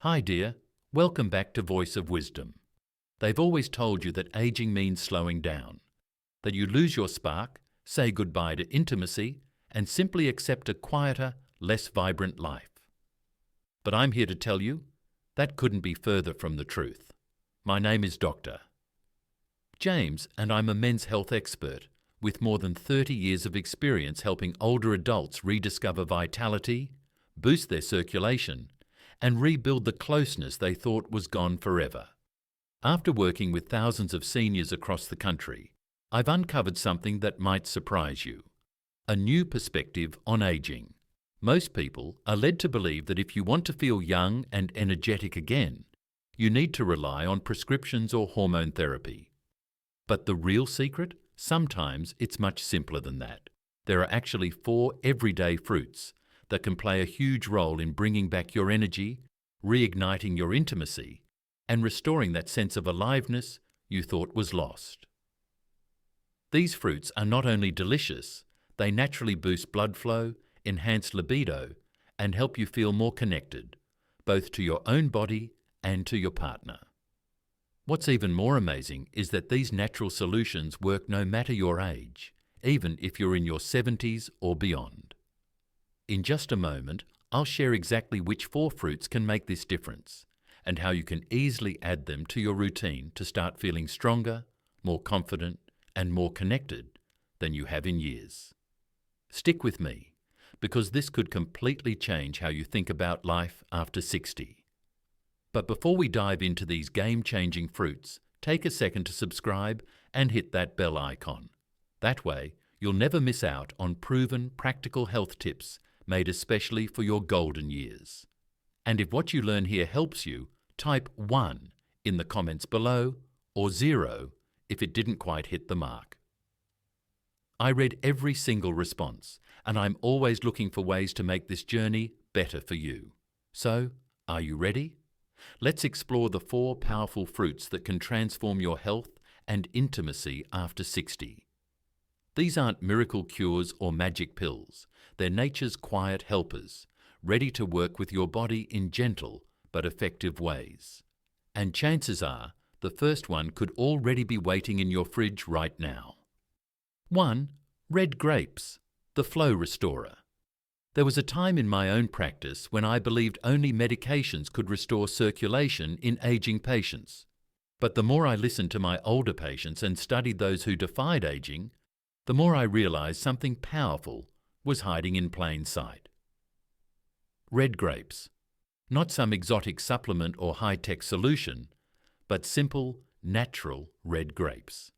Hi dear, welcome back to Voice of Wisdom. They've always told you that aging means slowing down, that you lose your spark, say goodbye to intimacy, and simply accept a quieter, less vibrant life. But I'm here to tell you, that couldn't be further from the truth. My name is Dr. James, and I'm a men's health expert with more than 30 years of experience helping older adults rediscover vitality, boost their circulation, and rebuild the closeness they thought was gone forever. After working with thousands of seniors across the country, I've uncovered something that might surprise you. A new perspective on aging. Most people are led to believe that if you want to feel young and energetic again, you need to rely on prescriptions or hormone therapy. But the real secret? Sometimes it's much simpler than that. There are actually 4 everyday fruits that can play a huge role in bringing back your energy, reigniting your intimacy, and restoring that sense of aliveness you thought was lost. These fruits are not only delicious, they naturally boost blood flow, enhance libido, and help you feel more connected, both to your own body and to your partner. What's even more amazing is that these natural solutions work no matter your age, even if you're in your 70s or beyond. In just a moment, I'll share exactly which 4 fruits can make this difference, and how you can easily add them to your routine to start feeling stronger, more confident, and more connected than you have in years. Stick with me, because this could completely change how you think about life after 60. But before we dive into these game-changing fruits, take a second to subscribe and hit that bell icon. That way, you'll never miss out on proven, practical health tips made especially for your golden years. And if what you learn here helps you, type 1 in the comments below, or 0 if it didn't quite hit the mark. I read every single response, and I'm always looking for ways to make this journey better for you. So, are you ready? Let's explore the 4 powerful fruits that can transform your health and intimacy after 60. These aren't miracle cures or magic pills. They're nature's quiet helpers, ready to work with your body in gentle but effective ways. And chances are, the first one could already be waiting in your fridge right now. 1. Red grapes, the flow restorer. There was a time in my own practice when I believed only medications could restore circulation in aging patients. But the more I listened to my older patients and studied those who defied aging, the more I realized something powerful was hiding in plain sight. Red grapes. Not some exotic supplement or high-tech solution, but simple, natural red grapes.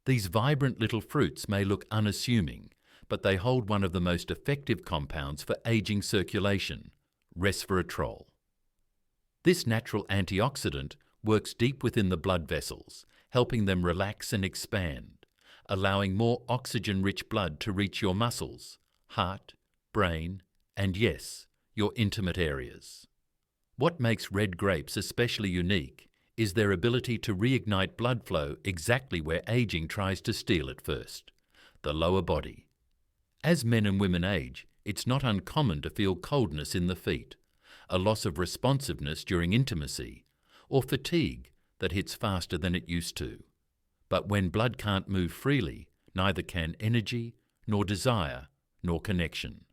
These vibrant little fruits may look unassuming, but they hold one of the most effective compounds for aging circulation, resveratrol. This natural antioxidant works deep within the blood vessels, helping them relax and expand, allowing more oxygen-rich blood to reach your muscles, heart, brain, and yes, your intimate areas. What makes red grapes especially unique is their ability to reignite blood flow exactly where aging tries to steal it first, the lower body. As men and women age, it's not uncommon to feel coldness in the feet, a loss of responsiveness during intimacy, or fatigue that hits faster than it used to. But when blood can't move freely, neither can energy, nor desire, nor connection.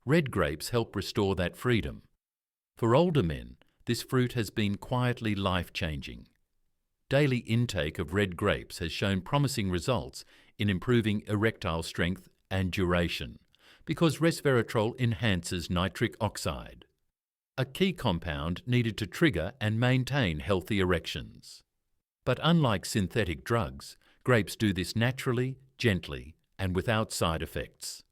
Red grapes help restore that freedom. For older men, this fruit has been quietly life-changing. Daily intake of red grapes has shown promising results in improving erectile strength and duration, because resveratrol enhances nitric oxide, a key compound needed to trigger and maintain healthy erections. But unlike synthetic drugs, grapes do this naturally, gently, and without side effects.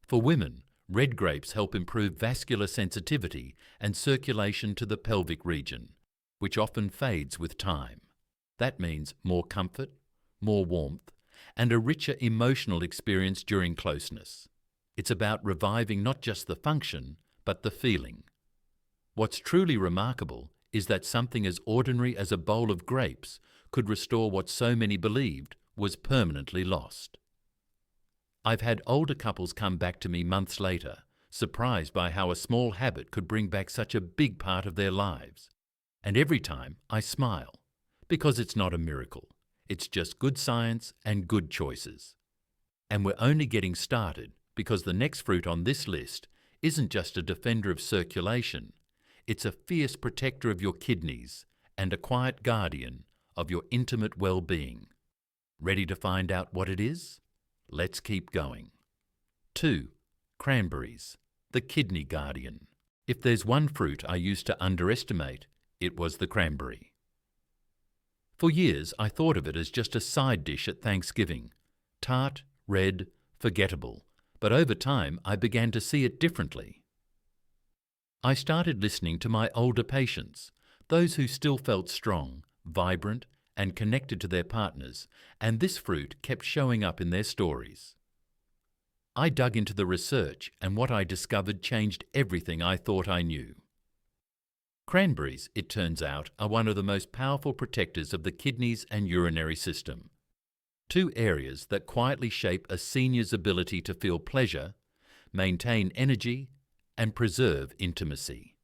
For women, red grapes help improve vascular sensitivity and circulation to the pelvic region, which often fades with time. That means more comfort, more warmth, and a richer emotional experience during closeness. It's about reviving not just the function, but the feeling. What's truly remarkable is that something as ordinary as a bowl of grapes could restore what so many believed was permanently lost. I've had older couples come back to me months later, surprised by how a small habit could bring back such a big part of their lives. And every time I smile, because it's not a miracle. It's just good science and good choices. And we're only getting started because the next fruit on this list isn't just a defender of circulation, it's a fierce protector of your kidneys and a quiet guardian of your intimate well-being. Ready to find out what it is? Let's keep going. 2. Cranberries, the kidney guardian. If there's one fruit I used to underestimate, it was the cranberry. For years, I thought of it as just a side dish at Thanksgiving. Tart, red, forgettable. But over time, I began to see it differently. I started listening to my older patients, those who still felt strong, vibrant, and connected to their partners, and this fruit kept showing up in their stories. I dug into the research, and what I discovered changed everything I thought I knew. Cranberries, it turns out, are one of the most powerful protectors of the kidneys and urinary system. Two areas that quietly shape a senior's ability to feel pleasure, maintain energy, and preserve intimacy.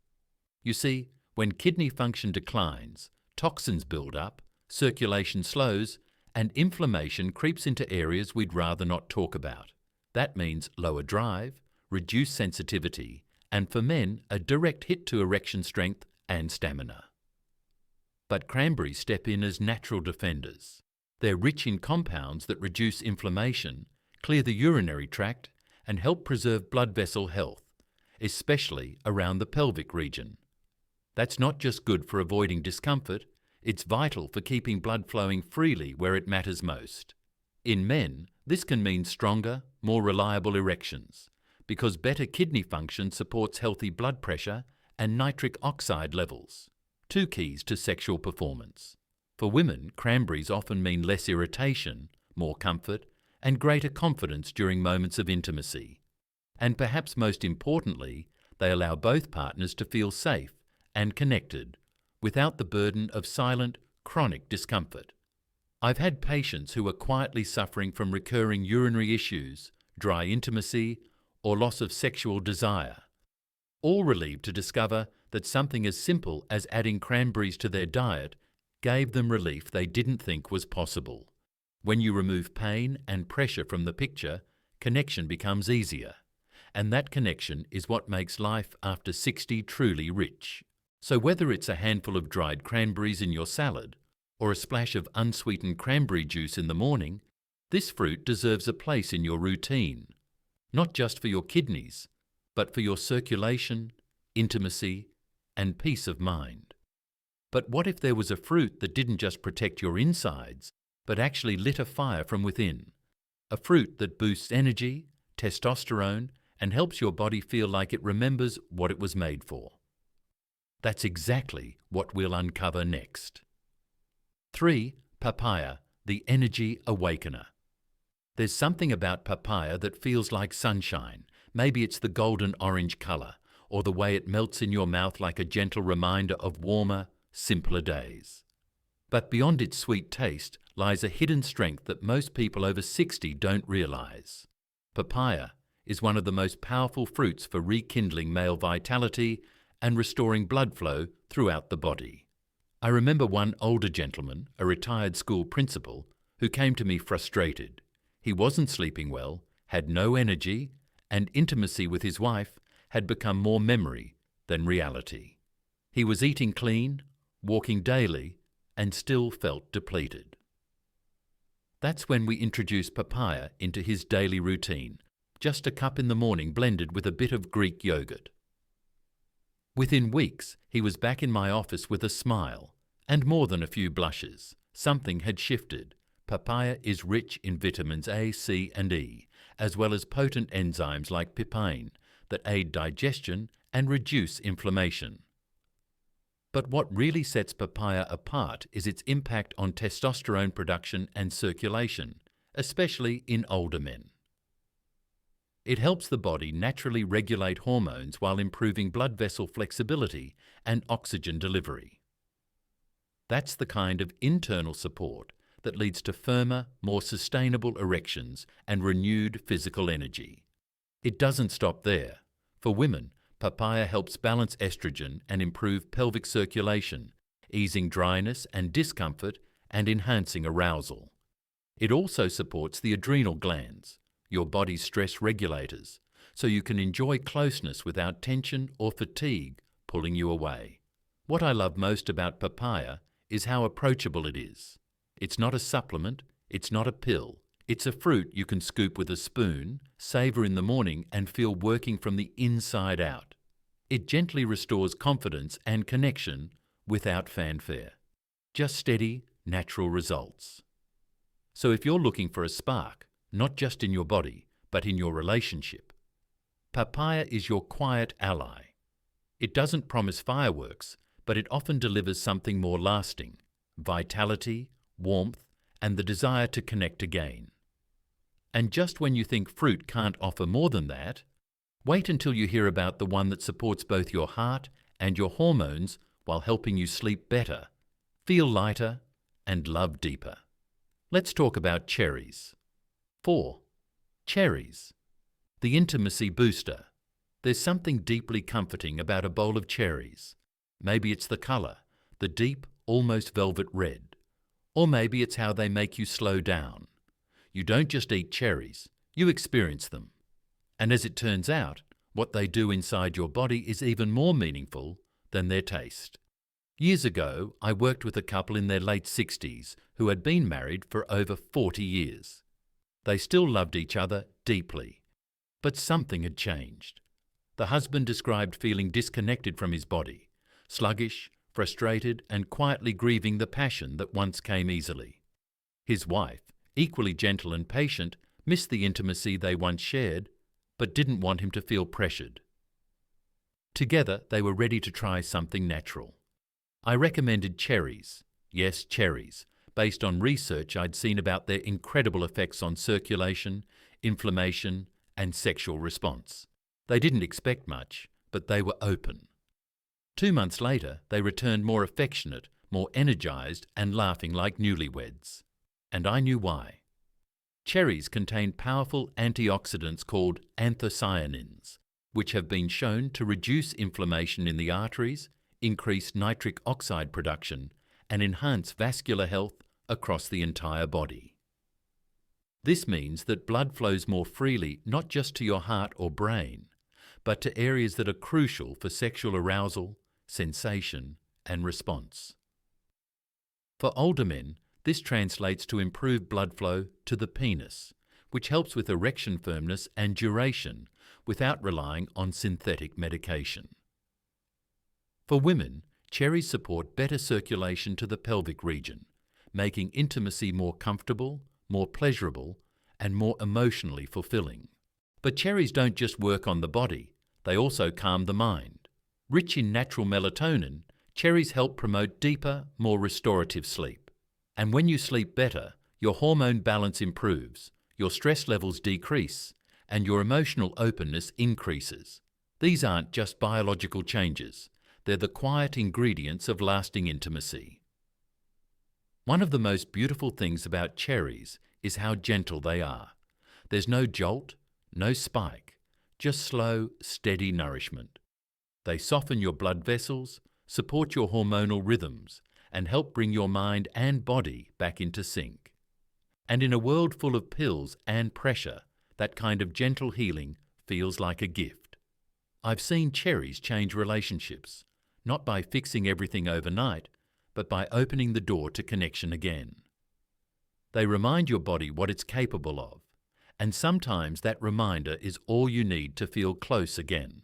You see, when kidney function declines, toxins build up, circulation slows, and inflammation creeps into areas we'd rather not talk about. That means lower drive, reduced sensitivity, and for men, a direct hit to erection strength and stamina. But cranberries step in as natural defenders. They're rich in compounds that reduce inflammation, clear the urinary tract, and help preserve blood vessel health, especially around the pelvic region. That's not just good for avoiding discomfort, it's vital for keeping blood flowing freely where it matters most. In men, this can mean stronger, more reliable erections, because better kidney function supports healthy blood pressure and nitric oxide levels, two keys to sexual performance. For women, cranberries often mean less irritation, more comfort, and greater confidence during moments of intimacy. And perhaps most importantly, they allow both partners to feel safe and connected, without the burden of silent, chronic discomfort. I've had patients who are quietly suffering from recurring urinary issues, dry intimacy, or loss of sexual desire, all relieved to discover that something as simple as adding cranberries to their diet gave them relief they didn't think was possible. When you remove pain and pressure from the picture, connection becomes easier. And that connection is what makes life after 60 truly rich. So whether it's a handful of dried cranberries in your salad or a splash of unsweetened cranberry juice in the morning, this fruit deserves a place in your routine, not just for your kidneys, but for your circulation, intimacy, and peace of mind. But what if there was a fruit that didn't just protect your insides, but actually lit a fire from within? A fruit that boosts energy, testosterone, and helps your body feel like it remembers what it was made for. That's exactly what we'll uncover next. 3. Papaya, the energy awakener. There's something about papaya that feels like sunshine. Maybe it's the golden orange color, or the way it melts in your mouth like a gentle reminder of warmer, simpler days. But beyond its sweet taste lies a hidden strength that most people over 60 don't realize. Papaya is one of the most powerful fruits for rekindling male vitality and restoring blood flow throughout the body. I remember one older gentleman, a retired school principal, who came to me frustrated. He wasn't sleeping well, had no energy, and intimacy with his wife had become more memory than reality. He was eating clean, walking daily, and still felt depleted. That's when we introduced papaya into his daily routine, just a cup in the morning blended with a bit of Greek yogurt. Within weeks, he was back in my office with a smile, and more than a few blushes. Something had shifted. Papaya is rich in vitamins A, C, and E, as well as potent enzymes like papain that aid digestion and reduce inflammation. But what really sets papaya apart is its impact on testosterone production and circulation, especially in older men. It helps the body naturally regulate hormones while improving blood vessel flexibility and oxygen delivery. That's the kind of internal support that leads to firmer, more sustainable erections and renewed physical energy. It doesn't stop there. For women, papaya helps balance estrogen and improve pelvic circulation, easing dryness and discomfort and enhancing arousal. It also supports the adrenal glands, your body's stress regulators, so you can enjoy closeness without tension or fatigue pulling you away. What I love most about papaya is how approachable it is. It's not a supplement, it's not a pill. It's a fruit you can scoop with a spoon, savor in the morning, and feel working from the inside out. It gently restores confidence and connection without fanfare. Just steady, natural results. So if you're looking for a spark, not just in your body, but in your relationship, papaya is your quiet ally. It doesn't promise fireworks, but it often delivers something more lasting: vitality, warmth, and the desire to connect again. And just when you think fruit can't offer more than that, wait until you hear about the one that supports both your heart and your hormones while helping you sleep better, feel lighter, and love deeper. Let's talk about cherries. 4. Cherries. The intimacy booster. There's something deeply comforting about a bowl of cherries. Maybe it's the colour, the deep, almost velvet red. Or maybe it's how they make you slow down. You don't just eat cherries, you experience them. And as it turns out, what they do inside your body is even more meaningful than their taste. Years ago, I worked with a couple in their late 60s who had been married for over 40 years. They still loved each other deeply, but something had changed. The husband described feeling disconnected from his body, sluggish, frustrated, and quietly grieving the passion that once came easily. His wife, equally gentle and patient, missed the intimacy they once shared, but didn't want him to feel pressured. Together, they were ready to try something natural. I recommended cherries, yes, cherries, based on research I'd seen about their incredible effects on circulation, inflammation, and sexual response. They didn't expect much, but they were open. 2 months later, they returned more affectionate, more energized, and laughing like newlyweds. And I knew why. Cherries contain powerful antioxidants called anthocyanins, which have been shown to reduce inflammation in the arteries, increase nitric oxide production, and enhance vascular health across the entire body. This means that blood flows more freely not just to your heart or brain, but to areas that are crucial for sexual arousal, sensation, and response. For older men, this translates to improved blood flow to the penis, which helps with erection firmness and duration without relying on synthetic medication. For women, cherries support better circulation to the pelvic region, making intimacy more comfortable, more pleasurable, and more emotionally fulfilling. But cherries don't just work on the body, they also calm the mind. Rich in natural melatonin, cherries help promote deeper, more restorative sleep. And when you sleep better, your hormone balance improves, your stress levels decrease, and your emotional openness increases. These aren't just biological changes, they're the quiet ingredients of lasting intimacy. One of the most beautiful things about cherries is how gentle they are. There's no jolt, no spike, just slow, steady nourishment. They soften your blood vessels, support your hormonal rhythms, and help bring your mind and body back into sync. And in a world full of pills and pressure, that kind of gentle healing feels like a gift. I've seen cherries change relationships, not by fixing everything overnight, but by opening the door to connection again. They remind your body what it's capable of, and sometimes that reminder is all you need to feel close again.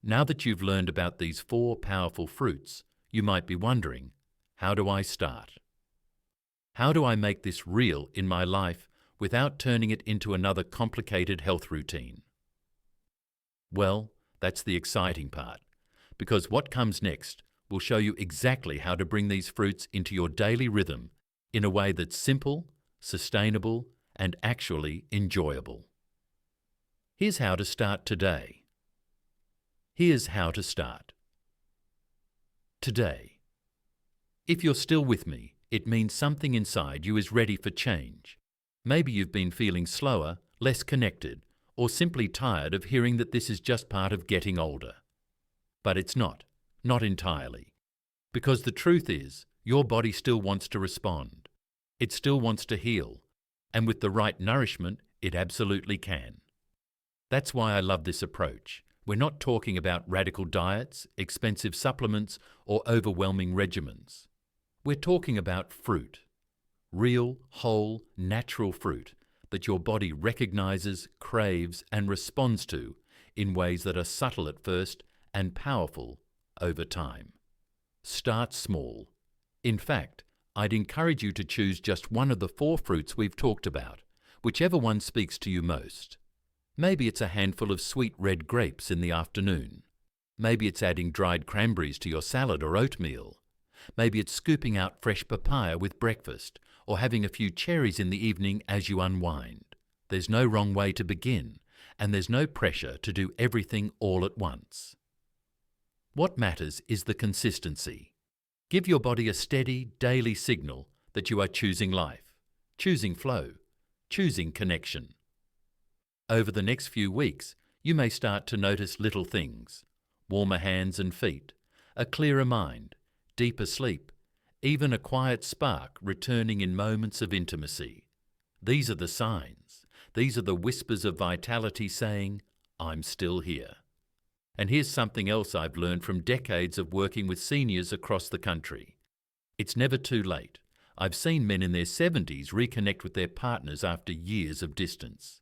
Now that you've learned about these 4 powerful fruits, you might be wondering, how do I start? How do I make this real in my life without turning it into another complicated health routine? Well, that's the exciting part, because what comes next will show you exactly how to bring these fruits into your daily rhythm in a way that's simple, sustainable, and actually enjoyable. Here's how to start today. Here's how to start. Today. If you're still with me, it means something inside you is ready for change. Maybe you've been feeling slower, less connected, or simply tired of hearing that this is just part of getting older. But it's not entirely. Because the truth is, your body still wants to respond. It still wants to heal, and with the right nourishment, it absolutely can. That's why I love this approach. We're not talking about radical diets, expensive supplements, or overwhelming regimens. We're talking about fruit. Real, whole, natural fruit that your body recognizes, craves, and responds to in ways that are subtle at first and powerful over time. Start small. In fact, I'd encourage you to choose just one of the 4 fruits we've talked about, whichever one speaks to you most. Maybe it's a handful of sweet red grapes in the afternoon. Maybe it's adding dried cranberries to your salad or oatmeal. Maybe it's scooping out fresh papaya with breakfast or having a few cherries in the evening as you unwind. There's no wrong way to begin, and there's no pressure to do everything all at once. What matters is the consistency. Give your body a steady, daily signal that you are choosing life, choosing flow, choosing connection. Over the next few weeks, you may start to notice little things: warmer hands and feet, a clearer mind, deeper sleep, even a quiet spark returning in moments of intimacy. These are the signs. These are the whispers of vitality saying, "I'm still here." And here's something else I've learned from decades of working with seniors across the country. It's never too late. I've seen men in their 70s reconnect with their partners after years of distance.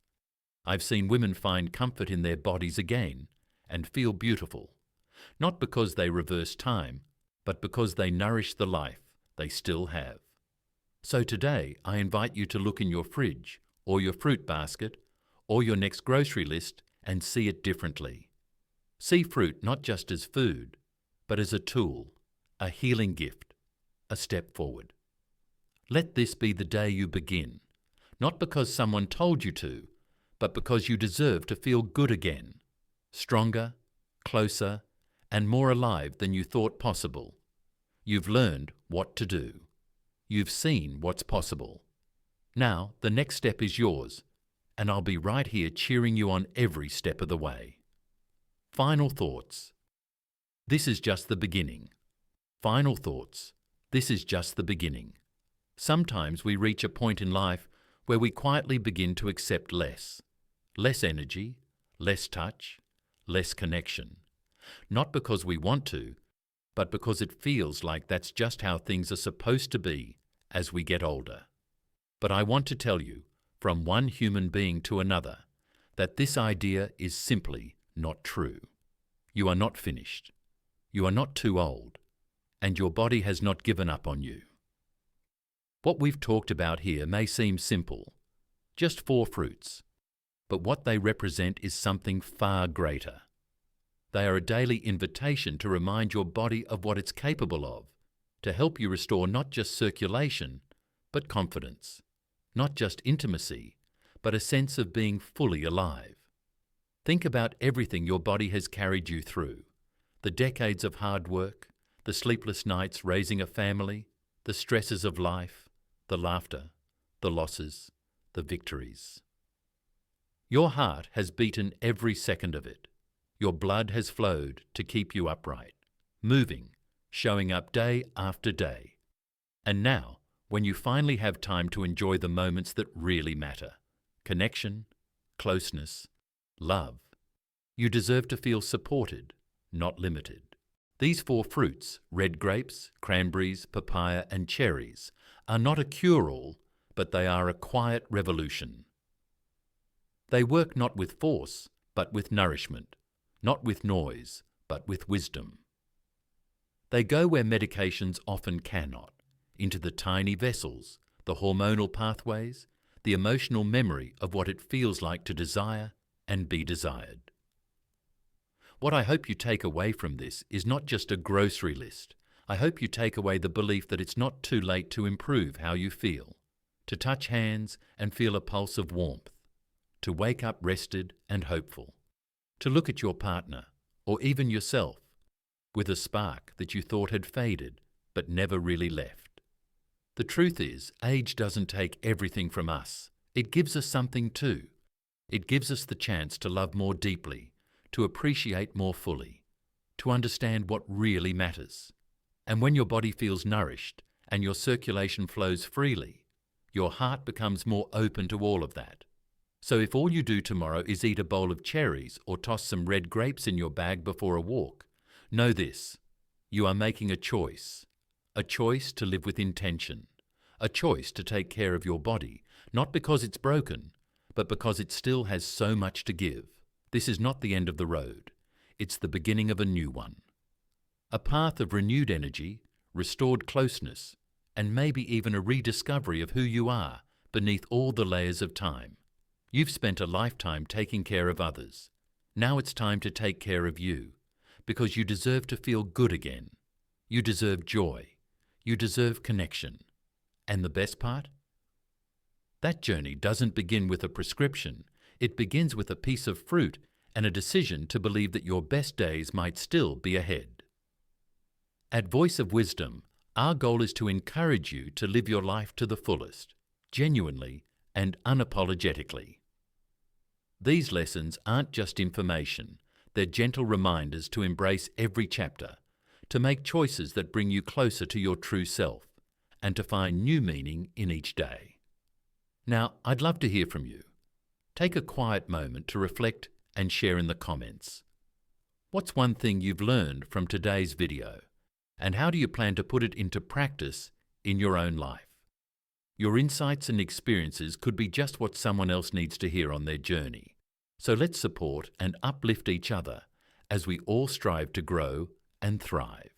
I've seen women find comfort in their bodies again and feel beautiful, not because they reverse time, but because they nourish the life they still have. So today, I invite you to look in your fridge or your fruit basket or your next grocery list and see it differently. See fruit not just as food, but as a tool, a healing gift, a step forward. Let this be the day you begin, not because someone told you to, but because you deserve to feel good again, stronger, closer, and more alive than you thought possible. You've learned what to do. You've seen what's possible. Now, the next step is yours, and I'll be right here cheering you on every step of the way. Final thoughts. This is just the beginning. Final thoughts. This is just the beginning. Sometimes we reach a point in life where we quietly begin to accept less. Less energy, less touch, less connection. Not because we want to, but because it feels like that's just how things are supposed to be as we get older. But I want to tell you, from one human being to another, that this idea is simply not true. You are not finished. You are not too old, and your body has not given up on you. What we've talked about here may seem simple, just 4 fruits, but what they represent is something far greater. They are a daily invitation to remind your body of what it's capable of, to help you restore not just circulation, but confidence, not just intimacy, but a sense of being fully alive. Think about everything your body has carried you through, the decades of hard work, the sleepless nights raising a family, the stresses of life, the laughter, the losses, the victories. Your heart has beaten every second of it. Your blood has flowed to keep you upright, moving, showing up day after day. And now, when you finally have time to enjoy the moments that really matter, connection, closeness, love, you deserve to feel supported, not limited. These 4 fruits, red grapes, cranberries, papaya, and cherries, are not a cure-all, but they are a quiet revolution. They work not with force, but with nourishment, not with noise, but with wisdom. They go where medications often cannot, into the tiny vessels, the hormonal pathways, the emotional memory of what it feels like to desire and be desired. What I hope you take away from this is not just a grocery list. I hope you take away the belief that it's not too late to improve how you feel, to touch hands and feel a pulse of warmth, to wake up rested and hopeful, to look at your partner, or even yourself, with a spark that you thought had faded but never really left. The truth is, age doesn't take everything from us. It gives us something too. It gives us the chance to love more deeply, to appreciate more fully, to understand what really matters. And when your body feels nourished and your circulation flows freely, your heart becomes more open to all of that. So if all you do tomorrow is eat a bowl of cherries or toss some red grapes in your bag before a walk, know this: you are making a choice to live with intention, a choice to take care of your body, not because it's broken, but because it still has so much to give. This is not the end of the road. It's the beginning of a new one. A path of renewed energy, restored closeness, and maybe even a rediscovery of who you are beneath all the layers of time. You've spent a lifetime taking care of others. Now it's time to take care of you, because you deserve to feel good again. You deserve joy. You deserve connection. And the best part? That journey doesn't begin with a prescription. It begins with a piece of fruit and a decision to believe that your best days might still be ahead. At Voice of Wisdom, our goal is to encourage you to live your life to the fullest, genuinely and unapologetically. These lessons aren't just information, they're gentle reminders to embrace every chapter, to make choices that bring you closer to your true self, and to find new meaning in each day. Now, I'd love to hear from you. Take a quiet moment to reflect and share in the comments. What's one thing you've learned from today's video, and how do you plan to put it into practice in your own life? Your insights and experiences could be just what someone else needs to hear on their journey. So let's support and uplift each other as we all strive to grow and thrive.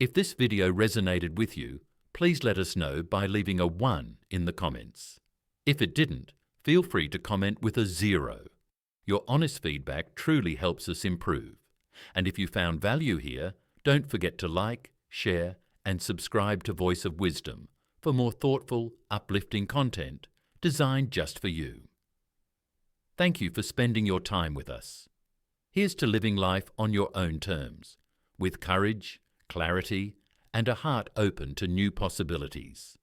If this video resonated with you, please let us know by leaving a 1 in the comments. If it didn't, feel free to comment with a 0. Your honest feedback truly helps us improve. And if you found value here, don't forget to like, share, and subscribe to Voice of Wisdom for more thoughtful, uplifting content designed just for you. Thank you for spending your time with us. Here's to living life on your own terms, with courage, clarity, and a heart open to new possibilities.